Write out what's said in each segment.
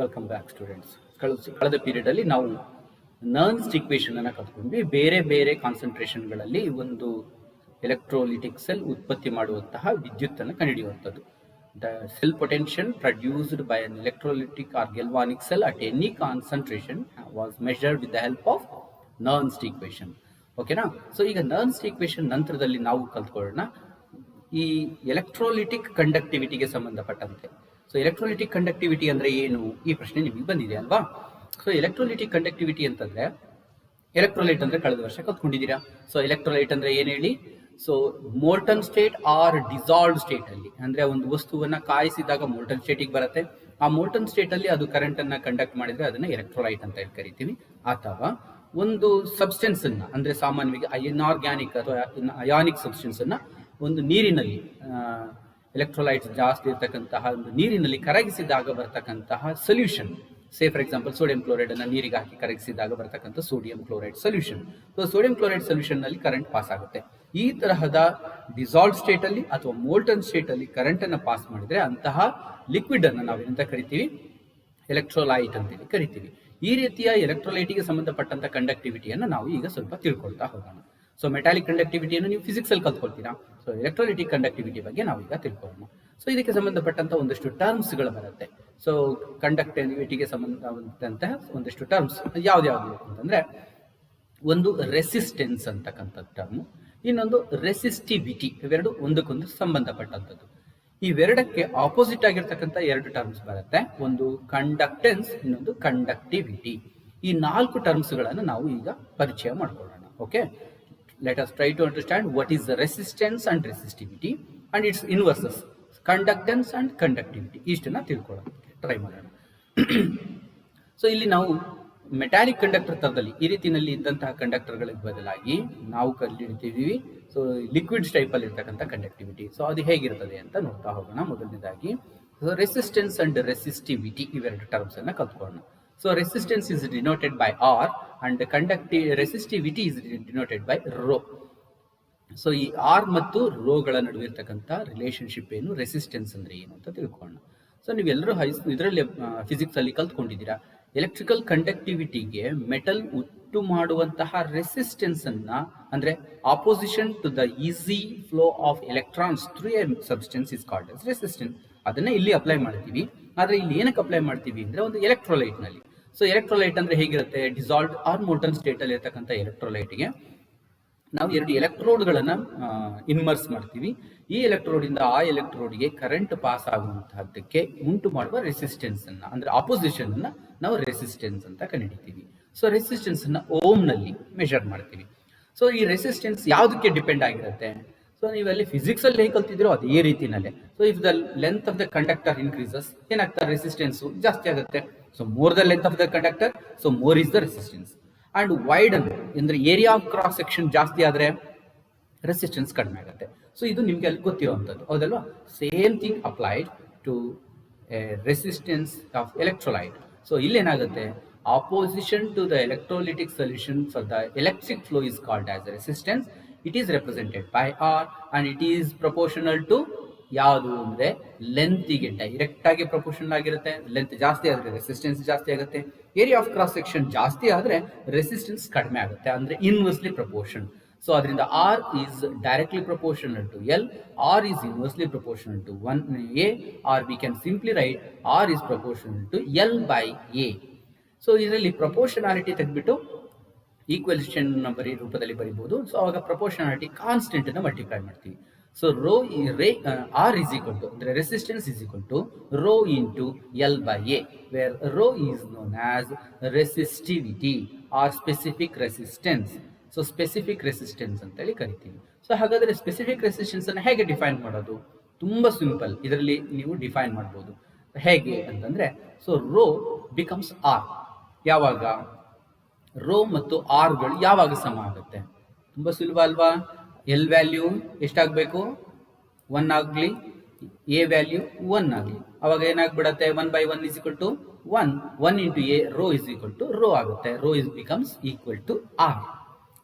Welcome back students. ಕಳೆದ period ಅಲ್ಲಿ ನಾವು ನರ್ನ್ಸ್ ಈಕ್ವೇಶನ್ ಅನ್ನ ಕಲ್ತ್ಕೊಂಡ್ವಿ. ಬೇರೆ ಬೇರೆ ಕಾನ್ಸಂಟ್ರೇಷನ್ಗಳಲ್ಲಿ ಒಂದು ಎಲೆಕ್ಟ್ರೋಲಿಟಿಕ್ ಸೆಲ್ ಉತ್ಪತ್ತಿ ಮಾಡುವಂತಹ ವಿದ್ಯುತ್ ಅನ್ನು ಕಂಡುಹಿಡಿಯುವಂಥದ್ದು. The cell potential produced by an electrolytic or galvanic cell at any concentration was measured with the help of Nernst equation. ಓಕೆನಾ? ಸೊ ಈಗ ನರ್ನ್ಸ್ ಈಕ್ವೇಶನ್ ನಂತರದಲ್ಲಿ ನಾವು ಕಲ್ತ್ಕೊಳ್ಳೋಣ ಈ ಎಲೆಕ್ಟ್ರೋಲಿಟಿಕ್ ಕಂಡಕ್ಟಿವಿಟಿಗೆ ಸಂಬಂಧಪಟ್ಟಂತೆ. ಸೊ ಎಲೆಕ್ಟ್ರೋಲಿಟಿಕ್ ಕಂಡಕ್ಟಿವಿಟಿ ಅಂದ್ರೆ ಏನು, ಈ ಪ್ರಶ್ನೆ ನಿಮಗೆ ಬಂದಿದೆ ಅಲ್ವಾ? ಸೊ ಎಲೆಕ್ಟ್ರೋಲಿಟಿಕ್ ಕಂಡಕ್ಟಿವಿಟಿ ಅಂತಂದ್ರೆ, ಎಲೆಕ್ಟ್ರೋಲೈಟ್ ಅಂದ್ರೆ ಕಳೆದ ವರ್ಷ ಕಲ್ತ್ಕೊಂಡಿದ್ದೀರಾ. ಸೊ ಎಲೆಕ್ಟ್ರೋಲೈಟ್ ಅಂದ್ರೆ ಏನ್ ಹೇಳಿ? So molten state or dissolved state ಅಲ್ಲಿ, ಅಂದ್ರೆ ಒಂದು ವಸ್ತುವನ್ನ ಕಾಯಿಸಿದಾಗ ಮೋಲ್ಟನ್ ಸ್ಟೇಟಿಗೆ ಬರುತ್ತೆ. ಆ ಮೋಲ್ಟನ್ ಸ್ಟೇಟ್ ಅಲ್ಲಿ ಅದು ಕರೆಂಟ್ ಅನ್ನ ಕಂಡಕ್ಟ್ ಮಾಡಿದ್ರೆ ಅದನ್ನ ಎಲೆಕ್ಟ್ರೋಲೈಟ್ ಅಂತ ಹೇಳಿ ಕರಿತೀವಿ. ಅಥವಾ ಒಂದು ಸಬ್ಸ್ಟೆನ್ಸ್ ಅನ್ನ, ಅಂದ್ರೆ ಸಾಮಾನ್ಯವಾಗಿ ಇನ್ಆರ್ಗ್ಯಾನಿಕ್ ಅಥವಾ ಅಯಾನಿಕ್ ಸಬ್ಸ್ಟೆನ್ಸ್ ಅನ್ನ ಒಂದು ನೀರಿನಲ್ಲಿ, ಎಲೆಕ್ಟ್ರೋಲೈಟ್ಸ್ ಜಾಸ್ತಿ ಇರ್ತಕ್ಕಂತಹ ಒಂದು ನೀರಿನಲ್ಲಿ ಕರಗಿಸಿದಾಗ ಬರ್ತಕ್ಕಂತಹ solution, say for example sodium chloride ಅನ್ನ ನೀರಿಗೆ ಹಾಕಿ ಕರಗಿಸಿದಾಗ ಬರ್ತಕ್ಕಂಥ sodium chloride solution. So sodium chloride solution ನಲ್ಲಿ ಕರೆಂಟ್ ಪಾಸ್ ಆಗುತ್ತೆ. ಈ ತರಹದ ಡಿಸಾಲ್ವ್ ಸ್ಟೇಟ್ ಅಲ್ಲಿ ಅಥವಾ ಮೋಲ್ಟನ್ ಸ್ಟೇಟ್ ಅಲ್ಲಿ ಕರೆಂಟ್ ಅನ್ನ ಪಾಸ್ ಮಾಡಿದ್ರೆ ಅಂತಹ ಲಿಕ್ವಿಡ್ ಅನ್ನ ನಾವು ಎಂತ ಕರಿತೀವಿ? ಎಲೆಕ್ಟ್ರೋಲೈಟ್ ಅಂತೇಳಿ ಕರಿತೀವಿ. ಈ ರೀತಿಯ ಎಲೆಕ್ಟ್ರೋಲೈಟಿಗೆ ಸಂಬಂಧಪಟ್ಟಂತ ಕಂಡಕ್ಟಿವಿಟಿಯನ್ನು ನಾವು ಈಗ ಸ್ವಲ್ಪ ತಿಳ್ಕೊಳ್ತಾ ಹೋಗೋಣ. ಸೊ ಮೆಟಾಲಿಕ್ ಕಂಡಕ್ಟಿವಿಟಿಯನ್ನು ನೀವು ಫಿಸಿಕ್ಸ್ ಅಲ್ಲಿ ಕಲ್ತ್ಕೊಳ್ತೀರಾ. ಸೊ ಎಲೆಕ್ಟ್ರೋಲೈಟಿಕ್ ಕಂಡಕ್ಟಿವಿಟಿ ಬಗ್ಗೆ ನಾವು ಈಗ ತಿಳ್ಕೊಳ್ಳೋಣ. ಸೊ ಇದಕ್ಕೆ ಸಂಬಂಧಪಟ್ಟಂತ ಒಂದಷ್ಟು ಟರ್ಮ್ಸ್ಗಳು ಬರುತ್ತೆ. ಸೊ ಕಂಡಕ್ಟಿವಿಟಿಗೆ ಸಂಬಂಧಪಟ್ಟಂತಹ ಒಂದಷ್ಟು ಟರ್ಮ್ಸ್ ಯಾವ್ದ್ಯಾವ್ದು ಅಂತಂದ್ರೆ, ಒಂದು ರೆಸಿಸ್ಟೆನ್ಸ್ ಅಂತಕ್ಕಂಥ ಟರ್ಮ್, ಇನ್ನೊಂದು ರೆಸಿಸ್ಟಿವಿಟಿ. ಇವೆರಡು ಒಂದಕ್ಕೊಂದು ಸಂಬಂಧಪಟ್ಟಂಥದ್ದು. ಇವೆರಡಕ್ಕೆ ಆಪೋಸಿಟ್ ಆಗಿರ್ತಕ್ಕಂಥ ಎರಡು ಟರ್ಮ್ಸ್ ಬರುತ್ತೆ. ಒಂದು ಕಂಡಕ್ಟೆನ್ಸ್, ಇನ್ನೊಂದು ಕಂಡಕ್ಟಿವಿಟಿ. ಈ ನಾಲ್ಕು ಟರ್ಮ್ಸ್ ಗಳನ್ನು ನಾವು ಈಗ ಪರಿಚಯ ಮಾಡ್ಕೊಳ್ಳೋಣ. Okay, let us try to understand what is the resistance and resistivity and its inverses, conductance and conductivity. ಇಷ್ಟನ್ನ ತಿಳ್ಕೊಳ್ಳೋದಕ್ಕೆ ಟ್ರೈ ಮಾಡೋಣ. ಸೊ ಇಲ್ಲಿ ನಾವು ಮೆಟಾಲಿಕ್ ಕಂಡಕ್ಟರ್ ತರದಲ್ಲಿ ಈ ರೀತಿಯಲ್ಲಿ ಇದ್ದಂತಹ ಕಂಡಕ್ಟರ್ಗಳಿಗೆ ಬದಲಾಗಿ ನಾವು ಕಂಡುಹಿಡಿತಿದ್ದೀವಿ ಸೊ ಲಿಕ್ವಿಡ್ ಟೈಪ್ ಅಲ್ಲಿ ಇರ್ತಕ್ಕಂಥ ಕಂಡಕ್ಟಿವಿಟಿ. ಸೊ ಅದು ಹೇಗಿರ್ತದೆ ಅಂತ ನೋಡ್ತಾ ಹೋಗೋಣ. ಮೊದಲನೇದಾಗಿ ರೆಸಿಸ್ಟೆನ್ಸ್ ಅಂಡ್ ರೆಸಿಸ್ಟಿವಿಟಿ, ಇವೆರಡು ಟರ್ಮ್ಸ್ ಅನ್ನ ಕಲ್ತ್ಕೊಳ್ಳೋಣ. So resistance is denoted by R and resistivity is denoted by rho. So ಈ ಆರ್ ಮತ್ತು ರೋ ಗಳ ನಡುವೆ ಇರ್ತಕ್ಕಂಥ ರಿಲೇಶನ್ಶಿಪ್ ಏನು, ರೆಸಿಸ್ಟೆನ್ಸ್ ಅಂದ್ರೆ ಏನು ಅಂತ ತಿಳ್ಕೊಳ್ಳೋಣ. ಸೊ ನೀವೆಲ್ಲರೂ ಇದರಲ್ಲಿ ಫಿಸಿಕ್ಸ್ ಅಲ್ಲಿ ಕಲ್ತ್ಕೊಂಡಿದ್ದೀರಾ. ಎಲೆಕ್ಟ್ರಿಕಲ್ ಕಂಡಕ್ಟಿವಿಟಿಗೆ ಮೆಟಲ್ ಉಟ್ಟು ಮಾಡುವಂತಹ ರೆಸಿಸ್ಟೆನ್ಸ್ ಅನ್ನ, ಅಂದ್ರೆ opposition to the easy flow of electrons through a substance is called as resistance. ಅದನ್ನ ಇಲ್ಲಿ ಅಪ್ಲೈ ಮಾಡ್ತೀವಿ. ಆದ್ರೆ ಇಲ್ಲಿ ಏನಕ್ಕೆ ಅಪ್ಲೈ ಮಾಡ್ತೀವಿ ಅಂದ್ರೆ ಒಂದು ಎಲೆಕ್ಟ್ರೋಲೈಟ್ ನಲ್ಲಿ. ಸೊ ಎಲೆಕ್ಟ್ರೋಲೈಟ್ ಅಂದ್ರೆ ಹೇಗಿರುತ್ತೆ? ಡಿಸಾಲ್ವ್ಡ್ ಆರ್ ಮೋಲ್ಟನ್ ಸ್ಟೇಟ್ ಅಲ್ಲಿ ಇರ್ತಕ್ಕಂಥ ಎಲೆಕ್ಟ್ರೋಲೈಟ್ಗೆ ನಾವು ಎರಡು ಎಲೆಕ್ಟ್ರೋಡ್ ಗಳನ್ನ ಇನ್ಮರ್ಸ್ ಮಾಡ್ತೀವಿ. ಈ ಎಲೆಕ್ಟ್ರೋಡ್ ಇಂದ ಆ ಎಲೆಕ್ಟ್ರೋಡ್ಗೆ ಕರೆಂಟ್ ಪಾಸ್ ಆಗುವಂತಹದ್ದಕ್ಕೆ ಉಂಟು ಮಾಡುವ ರೆಸಿಸ್ಟೆನ್ಸ್ ಅನ್ನ, ಅಂದ್ರೆ ಆಪೋಸಿಷನ್ ಅನ್ನ ನಾವು ರೆಸಿಸ್ಟೆನ್ಸ್ ಅಂತ ಕಂಡುಹಿಡಿತೀವಿ. ಸೊ ರೆಸಿಸ್ಟೆನ್ಸ್ ಅನ್ನ ಓಮ್ ನಲ್ಲಿ ಮೆಷರ್ ಮಾಡ್ತೀವಿ. ಸೊ ಈ ರೆಸಿಸ್ಟೆನ್ಸ್ ಯಾವುದಕ್ಕೆ ಡಿಪೆಂಡ್ ಆಗಿರುತ್ತೆ? ಸೊ ನೀವಲ್ಲಿ ಫಿಸಿಕ್ಸ್ ಅಲ್ಲಿ ಹೇಗೆ ಕಲ್ತಿದ್ರೋ ಅದೇ ರೀತಿನಲ್ಲೇ. So if the length of the conductor increases, ಏನಾಗ್ತದೆ? ರೆಸಿಸ್ಟೆನ್ಸ್ ಜಾಸ್ತಿ ಆಗುತ್ತೆ. So more the length of the conductor, so more is the resistance. And wide ಅಂದ್ರೆ ಏರಿಯಾ ಆಫ್ ಕ್ರಾಸ್ ಸೆಕ್ಷನ್ ಜಾಸ್ತಿ ಆದ್ರೆ ರೆಸಿಸ್ಟೆನ್ಸ್ ಕಡಿಮೆ ಆಗುತ್ತೆ. ಸೊ ಇದು ನಿಮ್ಗೆ ಅಲ್ಲಿ ಗೊತ್ತಿರುವಂತದ್ದು, ಹೌದಲ್ವಾ? Same thing applied to resistance of electrolyte. So ಇಲ್ಲಿ ಏನಾಗುತ್ತೆ? Opposition to the electrolytic solution for the electric flow is called as resistance. It is represented by R and it is proportional to ಯಾವುದು ಅಂದ್ರೆ ಲೆಂತ್ಗೆ direct ಆಗಿ proportional ಆಗಿರುತ್ತೆ. Length ಜಾಸ್ತಿ ಆದ್ರೆ resistance ಜಾಸ್ತಿ ಆಗುತ್ತೆ. ಏರಿಯಾ ಆಫ್ ಕ್ರಾಸ್ ಸೆಕ್ಷನ್ ಜಾಸ್ತಿ ಆದ್ರೆ ರೆಸಿಸ್ಟೆನ್ಸ್ ಕಡಿಮೆ ಆಗುತ್ತೆ, ಅಂದ್ರೆ ಇನ್ವರ್ಸ್ಲಿ ಪ್ರಪೋರ್ಷನ್. ಸೊ ಅದರಿಂದ R is directly proportional to L, R is inversely proportional to 1A, or we can simply write R is proportional to L by A. So ಇದರಲ್ಲಿ proportionality ತೆಗೆದ್ಬಿಟ್ಟು equation ರೂಪದಲ್ಲಿ ಬರೀಬಹುದು. So ಅವಾಗ proportionality constant ಅನ್ನು multiply ಮಾಡ್ತೀವಿ. So rho R is equal to, ಅಂದ್ರೆ resistance is equal to rho into L by A, where rho is known as resistivity or specific resistance. So specific resistance ಅಂತ ಹೇಳಿ ಕರಿತೀವಿ. So ಹಾಗಾದ್ರೆ specific resistance ಅನ್ನು ಹೇಗೆ define ಮಾಡೋದು? ತುಂಬಾ simple. ಇದರಲ್ಲಿ ನೀವು ಡಿಫೈನ್ ಮಾಡಬಹುದು. ಹೇಗೆ ಅಂತಂದ್ರೆ, ಸೊ ರೋ ಬಿಕಮ್ಸ್ ಆರ್ ಯಾವಾಗ? ರೋ ಮತ್ತು ಆರ್ ಗಳು ಯಾವಾಗ ಸಮ ಆಗುತ್ತೆ? ತುಂಬಾ ಸುಲಭ ಅಲ್ವಾ? L value ಎಷ್ಟಾಗಬೇಕು? 1 ಆಗ್ಲಿ, ಎ ವ್ಯಾಲ್ಯೂ 1 ಆಗ್ಲಿ. ಅವಾಗ ಏನಾಗ್ಬಿಡತ್ತೆ? 1/1 is equal to 1. 1 into A rho is equal to rho ಆಗುತ್ತೆ. Rho is becomes equal to R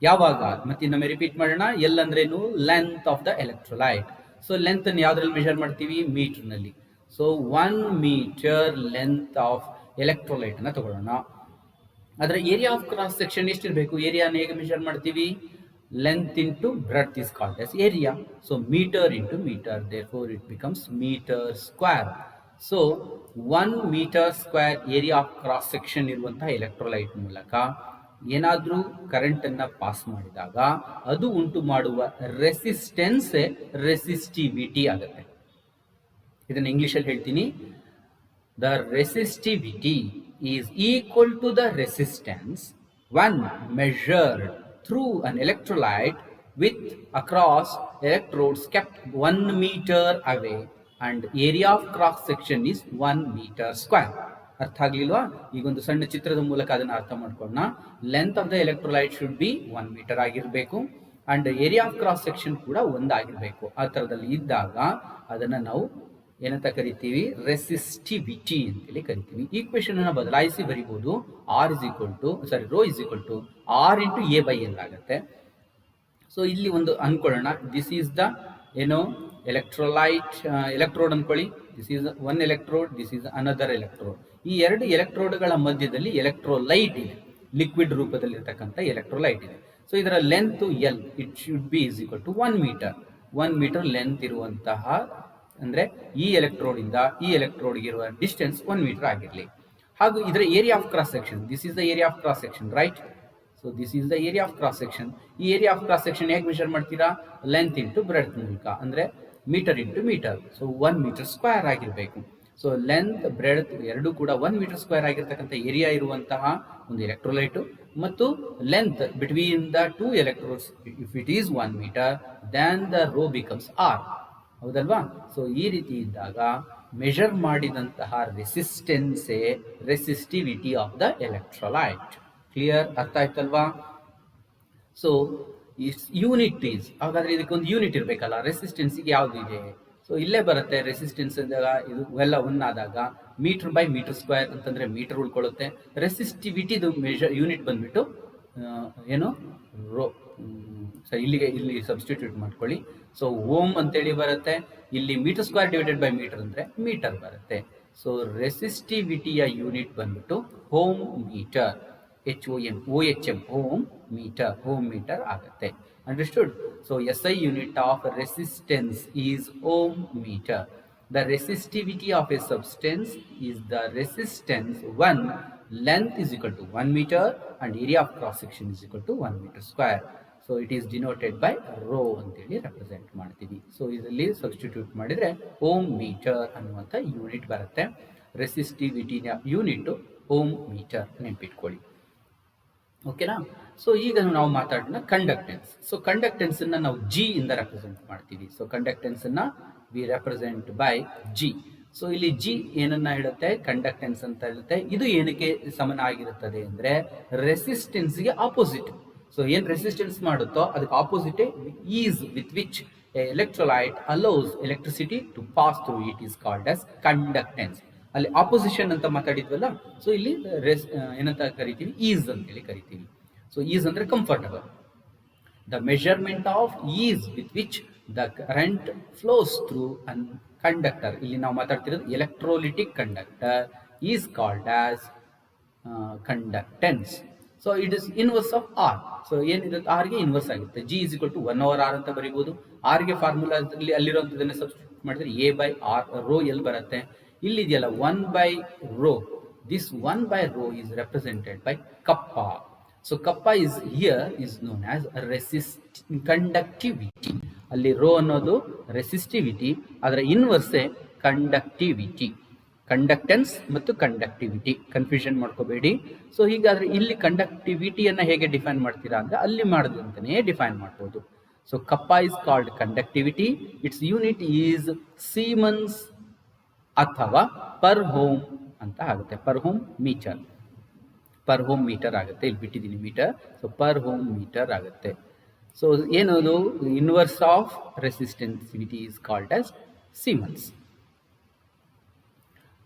ಯಾವಾಗ? ಮತ್ತೆ ಇನ್ನೊಮ್ಮೆ ರಿಪೀಟ್ ಮಾಡೋಣ. ಎಲ್ ಅಂದ್ರೇನು? Length of the electrolyte. So length ಅನ್ನು ಯಾವ್ದ್ರಲ್ಲಿ ಮೆಷರ್ ಮಾಡ್ತೀವಿ? ಮೀಟರ್ ನಲ್ಲಿ. So 1 metre length of electrolyte ಅನ್ನ ತಗೊಳ್ಳೋಣ. ಅದರ ಏರಿಯಾ ಆಫ್ ಕ್ರಾಸ್ ಸೆಕ್ಷನ್ ಎಷ್ಟಿರಬೇಕು? ಏರಿಯಾನ ಹೇಗೆ ಮೆಷರ್ ಮಾಡ್ತೀವಿ? Length into breadth is called as area. So meter into meter, therefore it becomes meter square. So 1 meter square area of cross section ಇರುವಂತಹ electrolyte ಮೂಲಕ ಏನಾದ್ರೂ current ಅನ್ನ ಪಾಸ್ ಮಾಡಿದಾಗ ಅದು ಉಂಟು ಮಾಡುವ ರೆಸಿಸ್ಟೆನ್ಸ್ ರೆಸಿಸ್ಟಿವಿಟಿ ಆಗುತ್ತೆ. ಇದನ್ನ ಇಂಗ್ಲಿಷ್ ಅಲ್ಲಿ ಹೇಳ್ತೀನಿ. The resistivity is equal to the resistance when measured through an electrolyte with across electrodes kept 1 meter away and area of cross section is 1 meter square. ಅರ್ಥ ಆಗ್ಲಿಲ್ವಾ? ಈಗ ಒಂದು ಸಣ್ಣ ಚಿತ್ರದ ಮೂಲಕ ಅದನ್ನ ಅರ್ಥ ಮಾಡ್ಕೊಳ್ಳೋಣ. Length of the electrolyte should be 1 metre ಆಗಿರಬೇಕು and area of cross section ಕೂಡ ಒಂದಾಗಿರ್ಬೇಕು. ಆ ತರದಲ್ಲಿ ಇದ್ದಾಗ ಅದನ್ನ ನಾವು ಏನಂತ ಕರಿತೀವಿ? ರೆಸಿಸ್ಟಿವಿಟಿ ಅಂತೇಳಿ ಕರಿತೀವಿ. ಈಕ್ವೇಶನ್ ಅನ್ನ ಬದಲಾಯಿಸಿ ಬರೀಬಹುದು. Rho is equal to R into A by L ಆಗುತ್ತೆ. ಸೊ ಇಲ್ಲಿ ಒಂದು ಅನ್ಕೊಳ್ಳೋಣ, ದಿಸ್ ಈಸ್ ದ ಎಲೆಕ್ಟ್ರೋಡ್ ಅನ್ಕೊಳ್ಳಿ. This is one electrode, this is another electrode. ಈ ಎರಡು ಎಲೆಕ್ಟ್ರೋಡ್ಗಳ ಮಧ್ಯದಲ್ಲಿ ಎಲೆಕ್ಟ್ರೋಲೈಟ್ ಇದೆ, ಲಿಕ್ವಿಡ್ ರೂಪದಲ್ಲಿರ್ತಕ್ಕಂಥ ಎಲೆಕ್ಟ್ರೋಲೈಟ್ ಇದೆ. ಸೊ ಇದರ length L, it should be is equal to 1 metre. 1 metre length ಇರುವಂತಹ, ಅಂದ್ರೆ ಈ ಎಲೆಕ್ಟ್ರೋಡ್ ಇಂದ ಈ ಎಲೆಕ್ಟ್ರೋಡ್ಗೆ ಇರುವ ಡಿಸ್ಟೆನ್ಸ್ 1 ಮೀಟರ್ ಆಗಿರಲಿ. ಹಾಗೂ ಇದರ area of cross section, this is the area of cross section, right? So this is the area of cross section. ಈ ಏರಿಯಾ ಆಫ್ ಕ್ರಾಸ್ ಸೆಕ್ಷನ್ ಹೇಗೆ ಮೆಷರ್ ಮಾಡ್ತೀರಾ? ಲೆಂತ್ ಇಂಟು ಬ್ರೆಡ್ತ್ ಮೂಲಕ, ಅಂದ್ರೆ metre into metre. So 1 metre square ಆಗಿರಬೇಕು. So length breadth ಎರಡೂ ಕೂಡ 1 metre square ಆಗಿರ್ತಕ್ಕಂಥ area ಇರುವಂತಹ ಒಂದು ಎಲೆಕ್ಟ್ರೋಲೈಟ್ ಮತ್ತು length between the 2 electrodes, if it is 1 metre, then the rho becomes R. ಹೌದಲ್ವಾ? ಸೊ ಈ ರೀತಿ ಇದ್ದಾಗ ಮೆಷರ್ ಮಾಡಿದಂತಹ ರೆಸಿಸ್ಟೆನ್ಸೇ resistivity of the electrolyte. Clear? ಅರ್ಥ ಆಯ್ತಲ್ವಾ? ಸೊ ಯೂನಿಟ್ ಈಸ್, ಹಾಗಾದ್ರೆ ಇದಕ್ಕೊಂದು ಯೂನಿಟ್ ಇರಬೇಕಲ್ಲ. ರೆಸಿಸ್ಟೆನ್ಸ್ಗೆ ಯಾವ್ದು ಇದೆ? ಸೊ ಇಲ್ಲೇ ಬರುತ್ತೆ ರೆಸಿಸ್ಟೆನ್ಸ್ ಅಂದಾಗ, ಇದು ಎಲ್ಲ ಒಂದಾದಾಗ ಮೀಟರ್ ಬೈ ಮೀಟರ್ ಸ್ಕ್ವೇರ್ ಅಂತಂದ್ರೆ ಮೀಟರ್ ಉಳ್ಕೊಳ್ಳುತ್ತೆ. ರೆಸಿಸ್ಟಿವಿಟಿದು ಮೆಷರ್ ಯೂನಿಟ್ ಬಂದ್ಬಿಟ್ಟು ರೋ. ಸೊ ಇಲ್ಲಿ ಸಬ್ಸ್ಟಿಟ್ಯೂಟ್ ಮಾಡ್ಕೊಳ್ಳಿ. ಸೊ ಓಮ್ ಅಂತೇಳಿ ಬರುತ್ತೆ. ಇಲ್ಲಿ metre square divided by metre ಅಂದ್ರೆ ಮೀಟರ್ ಬರುತ್ತೆ. ಸೊ ರೆಸಿಸ್ಟಿವಿಟಿಯ ಯೂನಿಟ್ ಬಂದ್ಬಿಟ್ಟು ohm metre, HOM ohm metre ಆಗುತ್ತೆ. Understood? So SI unit of resistance is ohm metre. The resistivity of a substance is the resistance when length is equal to 1 meter and area of cross section is equal to 1 meter square. So it is denoted by rho ಅಂತೇಳಿ represent ಮಾಡ್ತೀವಿ. So ಇದರಲ್ಲಿ substitute ಮಾಡಿದ್ರೆ ohm metre ಅನ್ನುವಂಥ unit ಬರುತ್ತೆ. ರೆಸಿಸ್ಟಿವಿಟಿನ unit ohm metre, ನೆನ್ಪಿಟ್ಕೊಳ್ಳಿ. ಓಕೆನಾ? So ಈಗ ನಾವು ಮಾತಾಡೋಣ ಕಂಡಕ್ಟೆನ್ಸ್. ಸೊ ಕಂಡಕ್ಟೆನ್ಸ್ ಅನ್ನ ನಾವು G ಇಂದ ರೆಪ್ರೆಸೆಂಟ್ ಮಾಡ್ತೀವಿ. ಸೊ ಕಂಡಕ್ಟೆನ್ಸ್ ಅನ್ನ we represent by G. So ಇಲ್ಲಿ G ಏನನ್ನ ಹೇಳುತ್ತೆ? ಕಂಡಕ್ಟೆನ್ಸ್ ಅಂತ ಹೇಳುತ್ತೆ. ಇದು ಏನಕ್ಕೆ ಸಮನಾಗಿರುತ್ತದೆ ಅಂದ್ರೆ ರೆಸಿಸ್ಟೆನ್ಸ್ಗೆ ಆಪೋಸಿಟ್. ಸೊ ಏನ್ ರೆಸಿಸ್ಟೆನ್ಸ್ ಮಾಡುತ್ತೋ ಅದಕ್ಕೆ opposite ease with which electrolyte allows electricity to pass through it is called as conductance. ಅಲ್ಲಿ ಆಪೋಸಿಷನ್ ಅಂತ ಮಾತಾಡಿದ್ವಲ್ಲ, ಸೊ ಇಲ್ಲಿ ಏನಂತ ಕರಿತೀವಿ? ಈಸ್ ಅಂತೇಳಿ ಕರಿತೀವಿ. ಸೊ ಈಸ್ ಅಂದ್ರೆ comfortable. The measurement of ease with which the current flows through an conductor, ಇಲ್ಲಿ ನಾವು ಮಾತಾಡ್ತಿರೋದು electrolytic conductor, is called as conductance. So it is inverse of R. So ಏನಿರುತ್ತೆ? ಆರ್ಗೆ ಇನ್ವರ್ಸ್ ಆಗುತ್ತೆ. G is equal to 1/r ಅಂತ ಬರೀಬಹುದು. ಆರ್ಗೆ formula ಅಲ್ಲಿರುವಂಥದ್ದನ್ನು substitute ಮಾಡಿದ್ರೆ A by R rho L ಬರುತ್ತೆ. ಇಲ್ಲಿದೆಯಲ್ಲ 1 by rho, this 1 by rho is represented by kappa. So kappa is here is known as conductivity. ಅಲ್ಲಿ ರೋ ಅನ್ನೋದು ರೆಸಿಸ್ಟಿವಿಟಿ, ಅದರ ಇನ್ವರ್ಸೇ ಕಂಡಕ್ಟಿವಿಟಿ. ಕಂಡಕ್ಟೆನ್ಸ್ ಮತ್ತು ಕಂಡಕ್ಟಿವಿಟಿ ಕನ್ಫ್ಯೂಷನ್ ಮಾಡ್ಕೋಬೇಡಿ. ಸೊ ಹೀಗಾದ್ರೆ ಇಲ್ಲಿ ಕಂಡಕ್ಟಿವಿಟಿಯನ್ನ ಹೇಗೆ ಡಿಫೈನ್ ಮಾಡ್ತೀರಾ ಅಂದ್ರೆ ಅಲ್ಲಿ ಮಾಡಿದಂತಾನೆ ಡಿಫೈನ್ ಮಾಡ್ಬೋದು. So kappa is called conductivity. Its unit is siemens ಅಥವಾ ಪರ್ ಹೋಮ್ ಅಂತ ಆಗುತ್ತೆ. ಪರ್ ಹೋಮ್ ಮೀಟರ್ ಆಗುತ್ತೆ. ಇಲ್ಲಿ ಬಿಟ್ಟಿದ್ದೀನಿ metre. So per ohm metre ಆಗುತ್ತೆ. ಸೊ ಏನದು? Inverse of resistivity is called as siemens.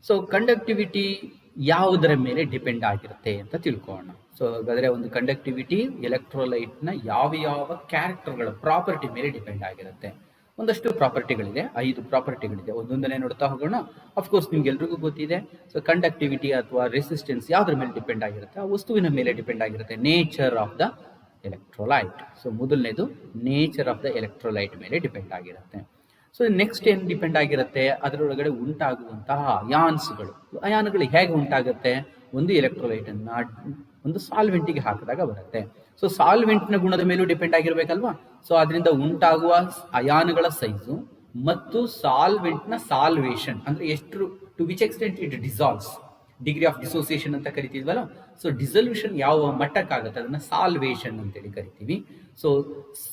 So conductivity ಯಾವುದರ ಮೇಲೆ ಡಿಪೆಂಡ್ ಆಗಿರುತ್ತೆ ಅಂತ ತಿಳ್ಕೊಳ್ಳೋಣ. ಸೊ ಹಾಗಾದ್ರೆ ಒಂದು ಕಂಡಕ್ಟಿವಿಟಿ ಎಲೆಕ್ಟ್ರೋಲೈಟ್ನ ಯಾವ ಕ್ಯಾರೆಕ್ಟರ್ಗಳ ಪ್ರಾಪರ್ಟಿ ಮೇಲೆ ಡಿಪೆಂಡ್ ಆಗಿರುತ್ತೆ. ಒಂದಷ್ಟು ಪ್ರಾಪರ್ಟಿಗಳಿದೆ, 5 ಪ್ರಾಪರ್ಟಿಗಳಿದೆ. ಒಂದೊಂದನ್ನೇ ನೋಡ್ತಾ ಹೋಗೋಣ. ಅಫ್ಕೋರ್ಸ್ ನಿಮ್ಗೆ ಎಲ್ರಿಗೂ ಗೊತ್ತಿದೆ. ಸೊ ಕಂಡಕ್ಟಿವಿಟಿ ಅಥವಾ ರೆಸಿಸ್ಟೆನ್ಸ್ ಯಾವ್ದ್ರ ಮೇಲೆ ಡಿಪೆಂಡ್ ಆಗಿರುತ್ತೆ? ಆ ವಸ್ತುವಿನ ಮೇಲೆ ಡಿಪೆಂಡ್ ಆಗಿರುತ್ತೆ. Nature of the electrolyte. So ಮೊದಲನೇದು ನೇಚರ್ ಆಫ್ ದ ಎಲೆಕ್ಟ್ರೋಲೈಟ್ ಮೇಲೆ ಡಿಪೆಂಡ್ ಆಗಿರುತ್ತೆ. ಸೊ ನೆಕ್ಸ್ಟ್ ಏನು ಡಿಪೆಂಡ್ ಆಗಿರುತ್ತೆ? ಅದರೊಳಗಡೆ ಉಂಟಾಗುವಂತಹ ಅಯಾನ್ಸ್ಗಳು. ಅಯಾನ್ಗಳು ಹೇಗೆ ಉಂಟಾಗುತ್ತೆ? ಒಂದು ಎಲೆಕ್ಟ್ರೋಲೈಟ್ ಅನ್ನ ಒಂದು ಸಾಲ್ವೆಂಟಿಗೆ ಹಾಕಿದಾಗ ಬರುತ್ತೆ. ಸೊ ಸಾಲ್ವೆಂಟ್ನ ಗುಣದ ಮೇಲೂ ಡಿಪೆಂಡ್ ಆಗಿರ್ಬೇಕಲ್ವಾ? ಸೊ ಅದರಿಂದ ಉಂಟಾಗುವ ಅಯಾನ್ಗಳ ಸೈಜು ಮತ್ತು ಸಾಲ್ವೆಂಟ್ನ ಸಾಲ್ವೇಷನ್ ಅಂದ್ರೆ ಎಷ್ಟು, to which extent it dissolves, degree of dissociation ಅಂತ ಕರಿತೀವಲ್ಲ. ಸೊ ಡಿಸಲ್ಯೂಷನ್ ಯಾವ ಮಟ್ಟಕ್ಕಾಗುತ್ತೆ ಅದನ್ನ ಸಾಲ್ವೇಷನ್ ಅಂತೇಳಿ ಕರಿತೀವಿ. So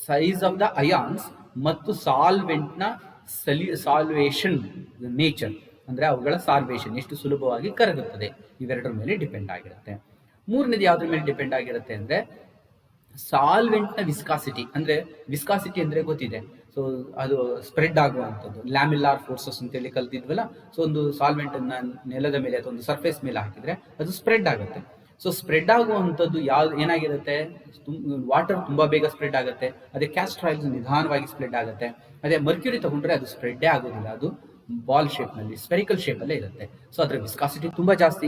size of the ions ಮತ್ತು ಸಾಲ್ವೆಂಟ್ನ ಸಾಲ್ವೇಷನ್ ನೇಚರ್ ಅಂದ್ರೆ ಅವುಗಳ ಸಾಲ್ವೇಷನ್ ಎಷ್ಟು ಸುಲಭವಾಗಿ ಕರಗುತ್ತದೆ, ಇವೆರಡರ ಮೇಲೆ ಡಿಪೆಂಡ್ ಆಗಿರುತ್ತೆ. ಮೂರನೇದು ಯಾವ್ದ್ರ ಮೇಲೆ ಡಿಪೆಂಡ್ ಆಗಿರುತ್ತೆ ಅಂದ್ರೆ ಸಾಲ್ವೆಂಟ್ನ ವಿಸ್ಕಾಸಿಟಿ. ಅಂದ್ರೆ ವಿಸ್ಕಾಸಿಟಿ ಅಂದ್ರೆ ಗೊತ್ತಿದೆ. ಸೊ ಅದು ಸ್ಪ್ರೆಡ್ ಆಗುವಂಥದ್ದು, ಲ್ಯಾಮಿಲ್ಲಾರ್ ಫೋರ್ಸಸ್ ಅಂತೇಳಿ ಕಲ್ತಿದ್ವಲ್ಲ. ಸೊ ಒಂದು ಸಾಲ್ವೆಂಟ್ ಅನ್ನ ನೆಲದ ಮೇಲೆ ಅಥವಾ ಒಂದು ಸರ್ಫೇಸ್ ಮೇಲೆ ಹಾಕಿದ್ರೆ ಅದು ಸ್ಪ್ರೆಡ್ ಆಗುತ್ತೆ. ಸೊ ಸ್ಪ್ರೆಡ್ ಆಗುವಂಥದ್ದು ಏನಾಗಿರುತ್ತೆ? ವಾಟರ್ ತುಂಬಾ ಬೇಗ ಸ್ಪ್ರೆಡ್ ಆಗುತ್ತೆ. ಅದೇ ಕ್ಯಾಸ್ಟರ್ ಆಯಿಲ್ ನಿಧಾನವಾಗಿ ಸ್ಪ್ರೆಡ್ ಆಗುತ್ತೆ. ಅದೇ ಮರ್ಕ್ಯೂರಿ ತಗೊಂಡ್ರೆ ಅದು ಸ್ಪ್ರೆಡ್ಡೇ ಆಗೋದಿಲ್ಲ, ಅದು ಬಾಲ್ ಶೇಪ್ ನಲ್ಲಿ, ಸ್ಪೆರಿಕಲ್ ಶೇಪ್ ಅಲ್ಲೇ ಇರುತ್ತೆ. ಸೊ ಅದರ ವಿಸ್ಕಾಸಿಟಿ ತುಂಬಾ ಜಾಸ್ತಿ,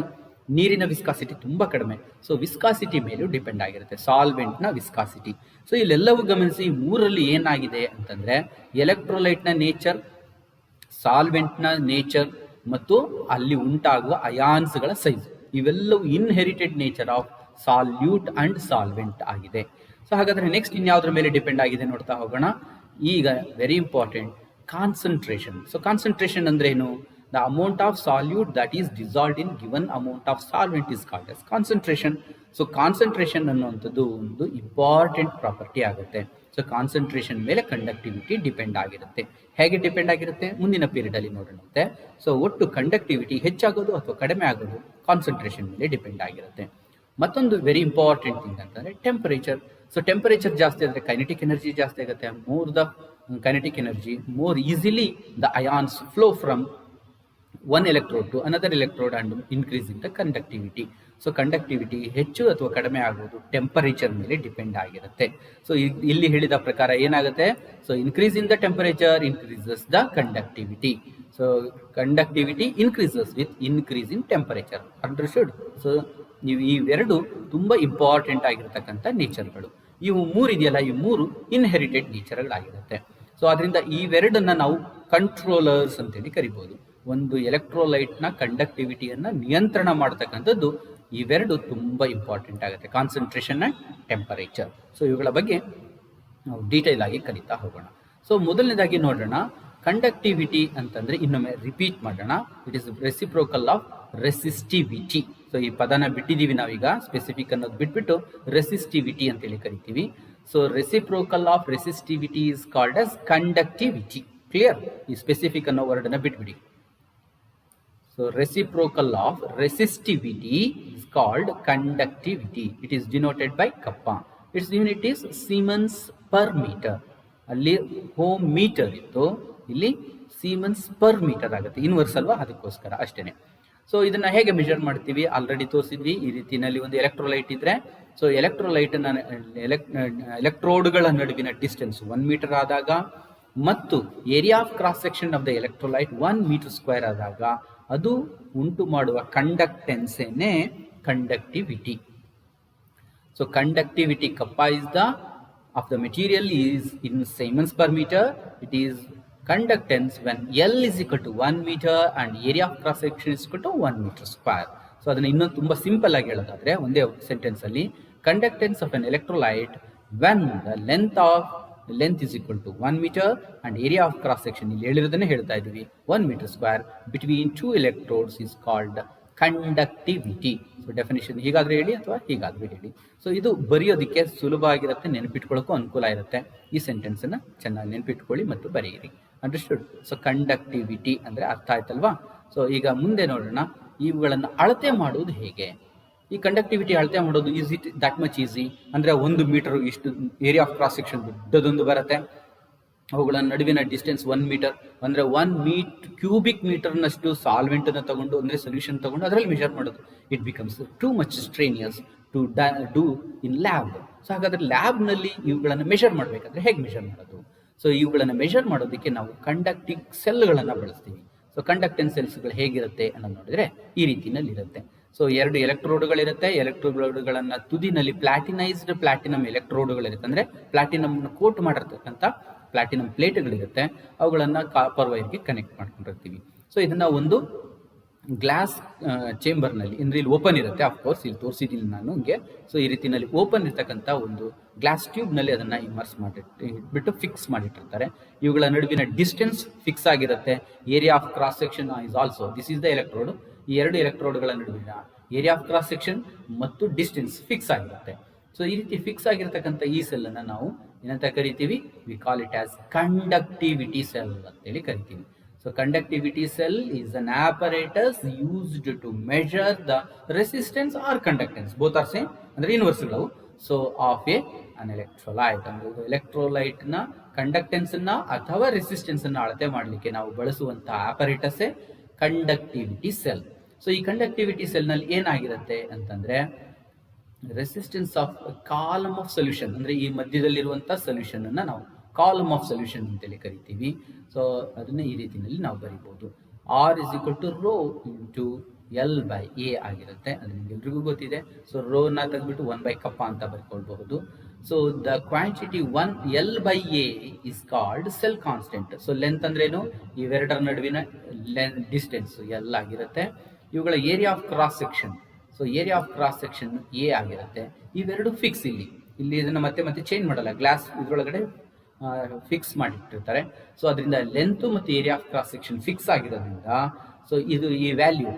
ನೀರಿನ ವಿಸ್ಕಾಸಿಟಿ ತುಂಬಾ ಕಡಿಮೆ. ಸೊ ವಿಸ್ಕಾಸಿಟಿ ಮೇಲೂ ಡಿಪೆಂಡ್ ಆಗಿರುತ್ತೆ, ಸಾಲ್ವೆಂಟ್ ನ ವಿಸ್ಕಾಸಿಟಿ. ಸೊ ಇಲ್ಲೆಲ್ಲವೂ ಗಮನಿಸಿ, ಮೂರಲ್ಲಿ ಏನಾಗಿದೆ ಅಂತಂದ್ರೆ ಎಲೆಕ್ಟ್ರೋಲೈಟ್ ನ ನೇಚರ್, ಸಾಲ್ವೆಂಟ್ ನ ನೇಚರ್ ಮತ್ತು ಅಲ್ಲಿ ಉಂಟಾಗುವ ಅಯಾನ್ಸ್ಗಳ ಸೈಜ್, ಇವೆಲ್ಲವೂ inherited nature of salute and solvent ಆಗಿದೆ. ಸೊ ಹಾಗಾದ್ರೆ ನೆಕ್ಸ್ಟ್ ಇನ್ಯಾವುದ್ರ ಮೇಲೆ ಡಿಪೆಂಡ್ ಆಗಿದೆ ನೋಡ್ತಾ ಹೋಗೋಣ. ಈಗ very important, concentration. So concentration ಅಂದ್ರೆ ಏನು? The amount of salute that is dissolved in given amount of solvent is called S concentration. So concentration ಅನ್ನುವಂಥದ್ದು ಒಂದು ಇಂಪಾರ್ಟೆಂಟ್ ಪ್ರಾಪರ್ಟಿ ಆಗುತ್ತೆ. ಸೊ ಕಾನ್ಸಂಟ್ರೇಷನ್ ಮೇಲೆ ಕಂಡಕ್ಟಿವಿಟಿ ಡಿಪೆಂಡ್ ಆಗಿರುತ್ತೆ. ಹೇಗೆ ಡಿಪೆಂಡ್ ಆಗಿರುತ್ತೆ ಮುಂದಿನ ಪೀರಿಯಡ್ ಅಲ್ಲಿ ನೋಡೋಣಂತೆ. ಸೊ ಒಟ್ಟು ಕಂಡಕ್ಟಿವಿಟಿ ಹೆಚ್ಚಾಗೋದು ಅಥವಾ ಕಡಿಮೆ ಆಗೋದು ಕಾನ್ಸಂಟ್ರೇಷನ್ ಮೇಲೆ ಡಿಪೆಂಡ್ ಆಗಿರುತ್ತೆ. ಮತ್ತೊಂದು ವೆರಿ ಇಂಪಾರ್ಟೆಂಟ್ ಥಿಂಗ್ ಅಂತಂದ್ರೆ ಟೆಂಪರೇಚರ್. ಸೊ ಟೆಂಪರೇಚರ್ ಜಾಸ್ತಿ ಆದರೆ ಕೈನೆಟಿಕ್ ಎನರ್ಜಿ ಜಾಸ್ತಿ ಆಗುತ್ತೆ. More the kinetic energy, more easily the ions flow from one electrode to another electrode and increasing the conductivity. So conductivity ಹೆಚ್ಚು ಅಥವಾ ಕಡಿಮೆ ಆಗುವುದು ಟೆಂಪರೇಚರ್ ಮೇಲೆ ಡಿಪೆಂಡ್ ಆಗಿರುತ್ತೆ. ಸೊ ಇಲ್ಲಿ ಹೇಳಿದ ಪ್ರಕಾರ ಏನಾಗುತ್ತೆ? So increase in the temperature increases the conductivity. So conductivity increases with increase in temperature. Understood? So ನೀವು ಇವೆರಡು ತುಂಬಾ ಇಂಪಾರ್ಟೆಂಟ್ ಆಗಿರತಕ್ಕಂಥ ನೇಚರ್ಗಳು. ಇವು ಮೂರು ಇದೆಯಲ್ಲ, ಈ ಮೂರು ಇನ್ಹೆರಿಟೆಡ್ ನೇಚರ್ಗಳಾಗಿರುತ್ತೆ. ಸೊ ಅದರಿಂದ ಇವೆರಡನ್ನ ನಾವು ಕಂಟ್ರೋಲರ್ಸ್ ಅಂತೇಳಿ ಕರಿಬಹುದು. ಒಂದು ಎಲೆಕ್ಟ್ರೋಲೈಟ್ ನ ಕಂಡಕ್ಟಿವಿಟಿಯನ್ನ ನಿಯಂತ್ರಣ ಮಾಡತಕ್ಕಂಥದ್ದು ಇವೆರಡು ತುಂಬಾ ಇಂಪಾರ್ಟೆಂಟ್ ಆಗುತ್ತೆ, ಕಾನ್ಸಂಟ್ರೇಷನ್ ಅಂಡ್ ಟೆಂಪರೇಚರ್. ಸೊ ಇವುಗಳ ಬಗ್ಗೆ ನಾವು ಡೀಟೇಲ್ ಆಗಿ ಕಲಿತಾ ಹೋಗೋಣ. ಸೊ ಮೊದಲನೇದಾಗಿ ನೋಡೋಣ, ಕಂಡಕ್ಟಿವಿಟಿ ಅಂತಂದ್ರೆ ಇನ್ನೊಮ್ಮೆ ರಿಪೀಟ್ ಮಾಡೋಣ. It is reciprocal of resistivity. So ಈ ಪದನ ಬಿಟ್ಟಿದೀವಿ ನಾವೀಗ, ಸ್ಪೆಸಿಫಿಕ್ ಅನ್ನೋದು ಬಿಟ್ಬಿಟ್ಟು ರೆಸಿಸ್ಟಿವಿಟಿ ಅಂತೇಳಿ ಕರಿತೀವಿ. So reciprocal of resistivity is called as conductivity. Clear? ಈ ಸ್ಪೆಸಿಫಿಕ್ ಅನ್ನೋ ವರ್ಡ್ ಅನ್ನ ಬಿಟ್ಬಿಡಿ. So reciprocal of resistivity is called conductivity. It is denoted by kappa. Its unit is Siemens per meter. ಅಲ್ಲಿ home metre ಇತ್ತು, ಇಲ್ಲಿ Siemens per metre ಆಗುತ್ತೆ. Inverse ಅಲ್ವಾ, ಅದಕ್ಕೋಸ್ಕರ ಅಷ್ಟೇನೆ. ಸೊ ಇದನ್ನ ಹೇಗೆ ಮೆಜರ್ ಮಾಡ್ತೀವಿ ಆಲ್ರೆಡಿ ತೋರಿಸಿದ್ವಿ. ಈ ರೀತಿಯಲ್ಲಿ ಒಂದು ಎಲೆಕ್ಟ್ರೋಲೈಟ್ ಇದ್ರೆ, ಸೊ ಎಲೆಕ್ಟ್ರೋಲೈಟ್ ಎಲೆಕ್ಟ್ರೋಡ್ಗಳ ನಡುವಿನ ಡಿಸ್ಟೆನ್ಸ್ 1 ಮೀಟರ್ ಆದಾಗ ಮತ್ತು area of cross section of the electrolyte 1 metre square ಆದಾಗ ಅದು ಉಂಟು ಮಾಡುವ ಕಂಡಕ್ಟೆನ್ಸೇನೆ conductivity. So conductivity kappa is the of the material is in Siemens per meter. It is conductance when L is equal to 1 meter and area of cross section is equal to 1 meter square. So ಅದನ್ನ ಇನ್ನೊಂದು ತುಂಬಾ simple ಆಗಿ ಹೇಳೋದಾದ್ರೆ ಒಂದೇ sentence ಅಲ್ಲಿ, conductance of an electrolyte when the length is equal to 1 meter and area of cross section, ಇಲ್ಲಿ ಹೇಳಿರೋದನ್ನೇ ಹೇಳ್ತಾ ಇದೀವಿ, 1 meter square between two electrodes is called conductivity. So definition ಹೀಗಾದ್ರೆ ಹೇಳಿ ಅಥವಾ ಹೀಗಾದ್ರೂ ಹೇಳಿ. ಸೊ ಇದು ಬರೆಯೋದಕ್ಕೆ ಸುಲಭ ಆಗಿರುತ್ತೆ, ನೆನಪಿಟ್ಕೊಳ್ಳೋಕ್ಕೂ ಅನುಕೂಲ ಇರುತ್ತೆ. ಈ ಸೆಂಟೆನ್ಸ್ ಅನ್ನ ಚೆನ್ನಾಗಿ ನೆನಪಿಟ್ಕೊಳ್ಳಿ ಮತ್ತು ಬರೆಯಿರಿ. ಅಂಡರ್ಸ್ಟುಡ್? ಸೊ ಕಂಡಕ್ಟಿವಿಟಿ ಅಂದ್ರೆ ಅರ್ಥ ಆಯ್ತಲ್ವಾ? ಸೊ ಈಗ ಮುಂದೆ ನೋಡೋಣ, ಇವುಗಳನ್ನು ಅಳತೆ ಮಾಡುವುದು ಹೇಗೆ. ಈ ಕಂಡಕ್ಟಿವಿಟಿ ಅಳತೆ ಮಾಡೋದು is it that much easy? ಅಂದ್ರೆ 1 ಮೀಟರ್ ಇಷ್ಟು ಏರಿಯಾ ಆಫ್ ಕ್ರಾಸ್ ಸೆಕ್ಷನ್ ದೊಡ್ಡದೊಂದು ಬರುತ್ತೆ, ಅವುಗಳ ನಡುವಿನ ಡಿಸ್ಟೆನ್ಸ್ 1 ಮೀಟರ್ ಅಂದ್ರೆ 1 ಕ್ಯೂಬಿಕ್ ಮೀಟರ್ನಷ್ಟು ಸಾಲ್ವೆಂಟ್ ಅನ್ನು ತಗೊಂಡು ಅಂದ್ರೆ ಸೊಲ್ಯೂಷನ್ ತಗೊಂಡು ಅದರಲ್ಲಿ ಮೆಜರ್ ಮಾಡೋದು. It becomes too much strenuous to do in lab. So ಹಾಗಾದ್ರೆ ಲ್ಯಾಬ್ ನಲ್ಲಿ ಇವುಗಳನ್ನು ಮೆಜರ್ ಮಾಡಬೇಕಾದ್ರೆ ಹೇಗೆ ಮೆಜರ್ ಮಾಡೋದು? ಸೊ ಇವುಗಳನ್ನು ಮೆಷರ್ ಮಾಡೋದಕ್ಕೆ ನಾವು ಕಂಡಕ್ಟಿಂಗ್ ಸೆಲ್ಗಳನ್ನು ಬಳಸ್ತೀವಿ. ಸೊ ಕಂಡಕ್ಟೆನ್ಸ್ ಸೆಲ್ಸ್ಗಳು ಹೇಗಿರುತ್ತೆ ಅನ್ನೋದು ನೋಡಿದ್ರೆ ಈ ರೀತಿಯಲ್ಲಿ ಇರುತ್ತೆ. ಸೊ 2 ಎಲೆಕ್ಟ್ರೋಡ್ಗಳಿರುತ್ತೆ. ಎಲೆಕ್ಟ್ರೋಡ್ಗಳನ್ನ ತುದಿನಲ್ಲಿ ಪ್ಲಾಟಿನೈಸ್ಡ್ ಪ್ಲಾಟಿನಮ್ ಎಲೆಕ್ಟ್ರೋಡ್ಗಳಿರುತ್ತೆ, ಅಂದ್ರೆ ಪ್ಲಾಟಿನಮ್ ಕೋಟ್ ಮಾಡಿರ್ತಕ್ಕಂಥ ಪ್ಲಾಟಿನಮ್ ಪ್ಲೇಟ್ಗಳಿರುತ್ತೆ. ಅವುಗಳನ್ನ ಕಾಪರ್ ವೈರ್ಗೆ ಕನೆಕ್ಟ್ ಮಾಡ್ಕೊಂಡಿರ್ತೀವಿ. ಸೊ ಇದನ್ನ ಒಂದು ಗ್ಲಾಸ್ ಚೇಂಬರ್ನಲ್ಲಿ, ಅಂದ್ರೆ ಇಲ್ಲಿ ಓಪನ್ ಇರುತ್ತೆ, ಅಫ್ಕೋರ್ಸ್ ಇಲ್ಲಿ ತೋರಿಸಿದ್ದೀನಿ ನಾನು ನಿಮಗೆ. ಸೊ ಈ ರೀತಿಯಲ್ಲಿ ಓಪನ್ ಇರ್ತಕ್ಕಂಥ ಒಂದು ಗ್ಲಾಸ್ ಟ್ಯೂಬ್ನಲ್ಲಿ ಅದನ್ನ ಇಮರ್ಸ್ ಇಟ್ಬಿಟ್ಟು ಫಿಕ್ಸ್ ಮಾಡಿಟ್ಟಿರ್ತಾರೆ. ಇವುಗಳ ನಡುವಿನ ಡಿಸ್ಟೆನ್ಸ್ ಫಿಕ್ಸ್ ಆಗಿರುತ್ತೆ. Area of cross section is also, this is the electrode. ಈ 2 ಎಲೆಕ್ಟ್ರೋಡ್ಗಳ ನಡುವಿನ ಏರಿಯಾ ಆಫ್ ಕ್ರಾಸ್ ಸೆಕ್ಷನ್ ಮತ್ತು ಡಿಸ್ಟೆನ್ಸ್ ಫಿಕ್ಸ್ ಆಗಿರುತ್ತೆ. ಸೊ ಈ ರೀತಿ ಫಿಕ್ಸ್ ಆಗಿರ್ತಕ್ಕಂಥ ಈ ಸೆಲ್ ಅನ್ನ ನಾವು ಏನಂತ ಕರಿತೀವಿ? We call it as conductivity cell ಅಂತೇಳಿ ಕರಿತೀವಿ. So conductivity cell is an apparatus used to measure the resistance or conductance. Both are same, ಅಂದ್ರೆ universal. So of an electrolyte, ಅಂದ್ರೆ ಎಲೆಕ್ಟ್ರೋಲೈಟ್ ನ ಕಂಡಕ್ಟೆನ್ಸ್ ಅನ್ನ ಅಥವಾ ರೆಸಿಸ್ಟೆನ್ಸ್ ಅನ್ನ ಅಳತೆ ಮಾಡಲಿಕ್ಕೆ ನಾವು ಬಳಸುವಂತಹ apparatus ಕಂಡಕ್ಟಿವಿಟಿ ಸೆಲ್. ಸೊ ಈ ಕಂಡಕ್ಟಿವಿಟಿ ಸೆಲ್ ನಲ್ಲಿ ಏನಾಗಿರುತ್ತೆ ಅಂತಂದ್ರೆ resistance of column of solution, ಅಂದ್ರೆ ಈ ಮಧ್ಯದಲ್ಲಿರುವಂತಹ ಸೊಲ್ಯೂಷನ್ ಅನ್ನ ನಾವು ಕಾಲಮ್ ಆಫ್ ಸೊಲ್ಯೂಷನ್ ಅಂತೇಳಿ ಕರಿತೀವಿ. ಸೊ ಅದನ್ನ ಈ ರೀತಿಯಲ್ಲಿ ನಾವು ಬರೀಬಹುದು. R is equal to rho into L by A ಆಗಿರುತ್ತೆ. ಅದು ನಿಮ್ಗೆ ಎಲ್ರಿಗೂ ಗೊತ್ತಿದೆ. ಸೊ ರೋನ ತೆಗೆದ್ಬಿಟ್ಟು 1 ಬೈ ಕಪ್ಪ ಅಂತ ಬರ್ಕೊಳ್ಬಹುದು. So the quantity 1 L by A is called cell constant. So length ಅಂದ್ರೇನು? ಇವೆರಡರ ನಡುವಿನ ಡಿಸ್ಟೆನ್ಸ್ ಎಲ್ ಆಗಿರುತ್ತೆ. ಇವುಗಳ area of cross section, so area of cross section A ಆಗಿರುತ್ತೆ. ಇವೆರಡು ಫಿಕ್ಸ್. ಇಲ್ಲಿ ಇದನ್ನ ಮತ್ತೆ ಚೇಂಜ್ ಮಾಡಲ್ಲ, ಗ್ಲಾಸ್ ಇದ್ರೊಳಗಡೆ ಫಿಕ್ಸ್ ಮಾಡಿಟ್ಟಿರ್ತಾರೆ. ಸೊ ಅದರಿಂದ ಲೆಂತ್ ಮತ್ತು area of cross section fix ಆಗಿರೋದ್ರಿಂದ ಸೊ ಇದು ಈ value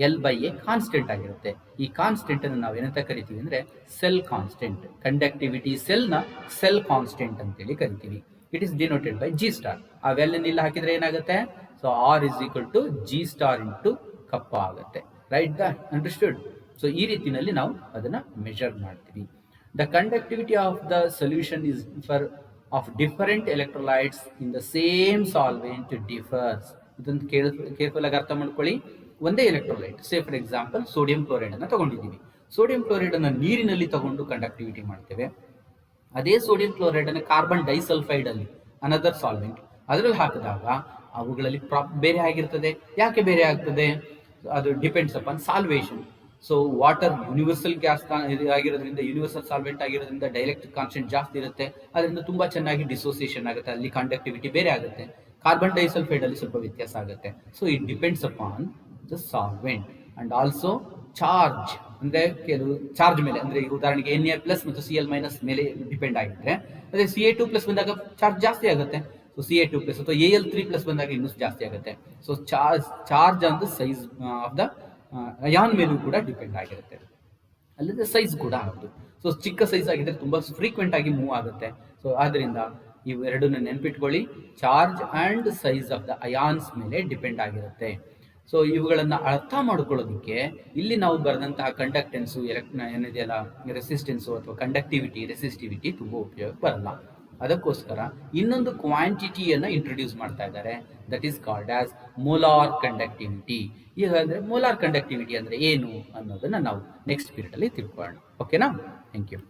L by A constant ಆಗಿರುತ್ತೆ. ಈ ಕಾನ್ಸ್ಟೆಂಟ್ ಅನ್ನು ನಾವು ಏನಂತ ಕರಿತೀವಿ ಅಂದ್ರೆ ಸೆಲ್ ಕಾನ್ಸ್ಟೆಂಟ್. ಕಂಡಕ್ಟಿವಿಟಿ ಸೆಲ್ ನ ಸೆಲ್ ಕಾನ್ಸ್ಟೆಂಟ್ ಅಂತೇಳಿ ಕರಿತೀವಿ. It is denoted by G star. ಆ ವ್ಯಾಲ್ಯೂ ಇಲ್ಲಿ ಹಾಕಿದ್ರೆ ಏನಾಗುತ್ತೆ? So R is equal to G star into kappa ಆಗುತ್ತೆ. Right the understood? ಸೊ ಈ ರೀತಿಯಲ್ಲಿ ನಾವು ಅದನ್ನ ಮೆಷರ್ ಮಾಡ್ತೀವಿ. The conductivity of the solution is for of different electrolytes in the same solvent differs. ಇದೊಂದು ಕೇರ್ಫುಲ್ ಆಗಿ ಅರ್ಥ ಮಾಡ್ಕೊಳ್ಳಿ. ಒಂದೇ electrolyte, say for example sodium chloride ಅನ್ನ ತಗೊಂಡಿದ್ದೀವಿ. ಸೋಡಿಯಂ ಕ್ಲೋರೈಡ್ ಅನ್ನ ನೀರಿನಲ್ಲಿ ತಗೊಂಡು ಕಂಡಕ್ಟಿವಿಟಿ ಮಾಡ್ತೇವೆ. ಅದೇ ಸೋಡಿಯಂ ಕ್ಲೋರೈಡ್ ಅನ್ನು ಕಾರ್ಬನ್ ಡೈಸಲ್ಫೈಡ್ ಅಲ್ಲಿ, ಅನದರ್ ಸಾಲ್ವೆಂಟ್, ಅದರಲ್ಲಿ ಹಾಕಿದಾಗ ಅವುಗಳಲ್ಲಿ ಬೇರೆ ಆಗಿರ್ತದೆ. ಯಾಕೆ ಬೇರೆ ಆಗ್ತದೆ? ಅದು depends upon salvation. So water universal gas ಆಗಿರೋದ್ರಿಂದ, ಯೂನಿವರ್ಸಲ್ ಸಾಲ್ವೆಂಟ್ ಆಗಿರೋದ್ರಿಂದ ಡೈಎಲೆಕ್ಟ್ರಿಕ್ ಕಾನ್ಸ್ಟೆಂಟ್ ಜಾಸ್ತಿ ಇರುತ್ತೆ. ಅದರಿಂದ ತುಂಬಾ ಚೆನ್ನಾಗಿ ಡಿಸೋಸಿಯೇಷನ್ ಆಗುತ್ತೆ, ಅಲ್ಲಿ ಕಂಡಕ್ಟಿವಿಟಿ ಬೇರೆ ಆಗುತ್ತೆ. ಕಾರ್ಬನ್ ಡೈಸಲ್ಫೈಡ್ ಅಲ್ಲಿ ಸ್ವಲ್ಪ ವ್ಯತ್ಯಾಸ ಆಗುತ್ತೆ. So it depends upon the solvent and also charge, ಅಂದ್ರೆ ಕೆಲವು ಚಾರ್ಜ್ ಮೇಲೆ, ಅಂದ್ರೆ ಉದಾಹರಣೆಗೆ Na+ ಮತ್ತು Cl- ಮೇಲೆ ಡಿಪೆಂಡ್ ಆಗಿದ್ರೆ, ಅದೇ Ca2+ ಬಂದಾಗ ಚಾರ್ಜ್ ಜಾಸ್ತಿ ಆಗುತ್ತೆ. ಸೊ Ca2+ ಅಥವಾ Al3+ ಬಂದಾಗ ಇನ್ನೂ ಜಾಸ್ತಿ ಆಗುತ್ತೆ. So charge on the size of the ion ಮೇಲೂ ಕೂಡ ಡಿಪೆಂಡ್ ಆಗಿರುತ್ತೆ. ಅಲ್ಲದೆ ಸೈಜ್ ಕೂಡ ಹೌದು. ಸೊ ಚಿಕ್ಕ ಸೈಜ್ ಆಗಿದ್ರೆ ತುಂಬಾ ಫ್ರೀಕ್ವೆಂಟ್ ಆಗಿ ಮೂವ್ ಆಗುತ್ತೆ. ಸೊ ಆದ್ರಿಂದ ಇವೆರಡನ್ನ ನೆನ್ಪಿಟ್ಕೊಳ್ಳಿ, charge and size of the ions ಮೇಲೆ ಡಿಪೆಂಡ್ ಆಗಿರುತ್ತೆ. ಸೊ ಇವುಗಳನ್ನ ಅರ್ಥ ಮಾಡ್ಕೊಳ್ಳೋದಕ್ಕೆ ಇಲ್ಲಿ ನಾವು ಬರೆದಂತಹ ಕಂಡಕ್ಟೆನ್ಸು, ಏನಿದೆಯಲ್ಲ ರೆಸಿಸ್ಟೆನ್ಸು ಅಥವಾ ಕಂಡಕ್ಟಿವಿಟಿ, ರೆಸಿಸ್ಟಿವಿಟಿ ತುಂಬಾ ಉಪಯೋಗ ಬರಲ್ಲ. ಅದಕ್ಕೋಸ್ಕರ ಇನ್ನೊಂದು ಕ್ವಾಂಟಿಟಿಯನ್ನ ಇಂಟ್ರೊಡ್ಯೂಸ್ ಮಾಡ್ತಾ ಇದ್ದಾರೆ, that is called as molar conductivity. ಈಗ ಅಂದ್ರೆ ಮೋಲಾರ್ ಕಂಡಕ್ಟಿವಿಟಿ ಅಂದ್ರೆ ಏನು ಅನ್ನೋದನ್ನ ನಾವು ನೆಕ್ಸ್ಟ್ ಪೀರಿಯಡ್ ಅಲ್ಲಿ ತಿಳ್ಕೊಳ್ಳೋಣ. ಓಕೆನಾ? Thank you.